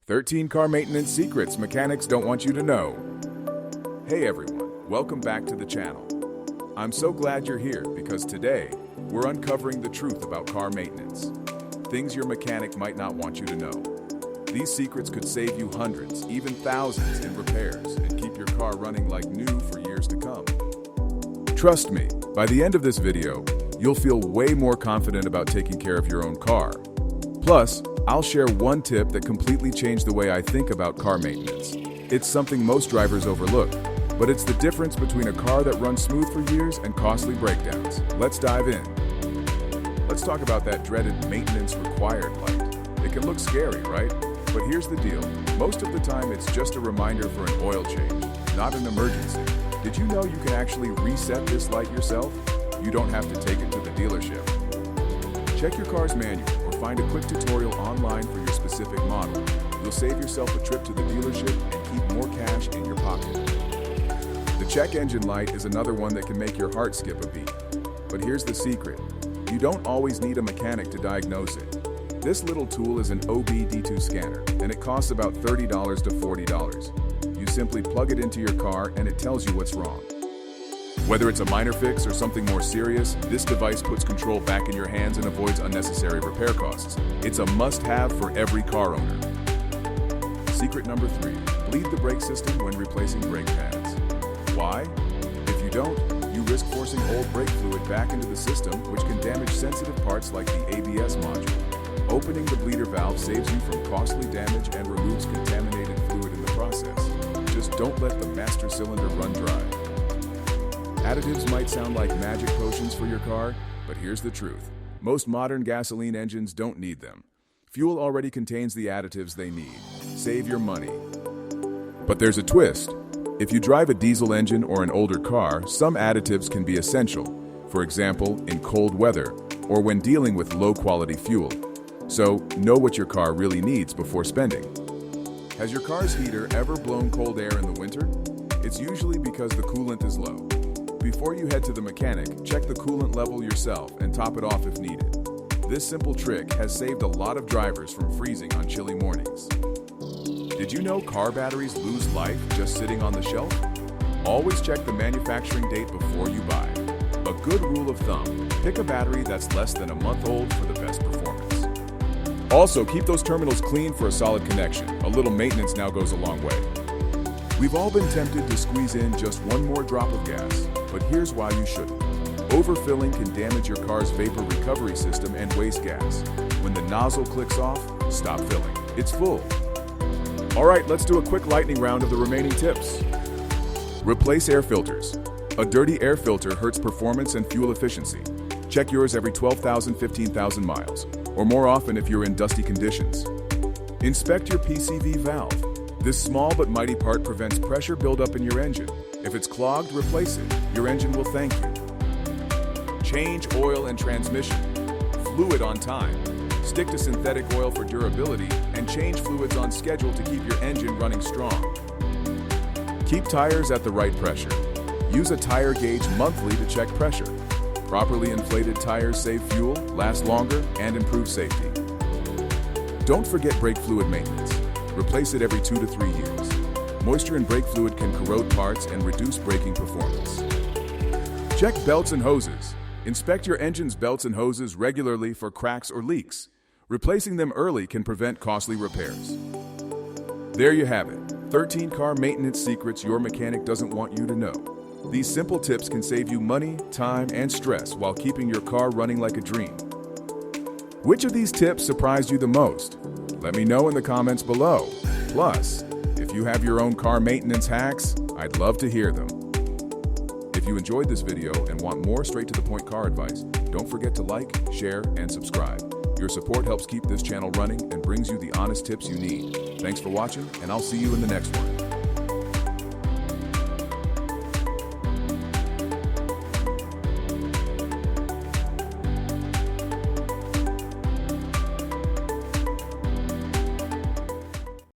13 car maintenance secrets mechanics don't want you to know. Hey everyone, welcome back to the channel. I'm so glad you're here because today we're uncovering the truth about car maintenance. Things your mechanic might not want you to know. These secrets could save you hundreds, even thousands in repairs and keep your car running like new for years to come. Trust me, by the end of this video, you'll feel way more confident about taking care of your own car. Plus, I'll share one tip that completely changed the way I think about car maintenance. It's something most drivers overlook, but it's the difference between a car that runs smooth for years and costly breakdowns. Let's dive in. Let's talk about that dreaded maintenance required light. It can look scary, right? But here's the deal. Most of the time, it's just a reminder for an oil change, not an emergency. Did you know you can actually reset this light yourself? You don't have to take it to the dealership. Check your car's manual or find a quick tutorial online for your specific model. You'll save yourself a trip to the dealership and keep more cash in your pocket. The check engine light is another one that can make your heart skip a beat. But here's the secret. You don't always need a mechanic to diagnose it. This little tool is an OBD2 scanner, and it costs about $30 to $40. You simply plug it into your car and it tells you what's wrong. Whether it's a minor fix or something more serious, this device puts control back in your hands and avoids unnecessary repair costs. It's a must-have for every car owner. Secret number 3, bleed the brake system when replacing brake pads. Why? If you don't, you risk forcing old brake fluid back into the system, which can damage sensitive parts like the ABS module. Opening the bleeder valve saves you from costly damage and removes contaminated fluid in the process. Just don't let the master cylinder run dry. Additives might sound like magic potions for your car, but here's the truth. Most modern gasoline engines don't need them. Fuel already contains the additives they need. Save your money. But there's a twist. If you drive a diesel engine or an older car, some additives can be essential. For example, in cold weather or when dealing with low-quality fuel. So, know what your car really needs before spending. Has your car's heater ever blown cold air in the winter? It's usually because the coolant is low. Before you head to the mechanic, check the coolant level yourself and top it off if needed. This simple trick has saved a lot of drivers from freezing on chilly mornings. Did you know car batteries lose life just sitting on the shelf? Always check the manufacturing date before you buy. A good rule of thumb, pick a battery that's less than a month old for the best performance. Also, keep those terminals clean for a solid connection. A little maintenance now goes a long way. We've all been tempted to squeeze in just one more drop of gas, but here's why you shouldn't. Overfilling can damage your car's vapor recovery system and waste gas. When the nozzle clicks off, stop filling. It's full. All right, let's do a quick lightning round of the remaining tips. Replace air filters. A dirty air filter hurts performance and fuel efficiency. Check yours every 12,000, 15,000 miles, or more often if you're in dusty conditions. Inspect your PCV valve. This small but mighty part prevents pressure buildup in your engine. If it's clogged, replace it. Your engine will thank you. Change oil and transmission. Fluid on time. Stick to synthetic oil for durability and change fluids on schedule to keep your engine running strong. Keep tires at the right pressure. Use a tire gauge monthly to check pressure. Properly inflated tires save fuel, last longer, and improve safety. Don't forget brake fluid maintenance. Replace it every 2 to 3 years. Moisture in brake fluid can corrode parts and reduce braking performance. Check belts and hoses. Inspect your engine's belts and hoses regularly for cracks or leaks. Replacing them early can prevent costly repairs. There you have it, 13 car maintenance secrets your mechanic doesn't want you to know. These simple tips can save you money, time, and stress while keeping your car running like a dream. Which of these tips surprised you the most? Let me know in the comments below. Plus, if you have your own car maintenance hacks, I'd love to hear them. If you enjoyed this video and want more straight-to-the-point car advice, don't forget to like, share, and subscribe. Your support helps keep this channel running and brings you the honest tips you need. Thanks for watching, and I'll see you in the next one.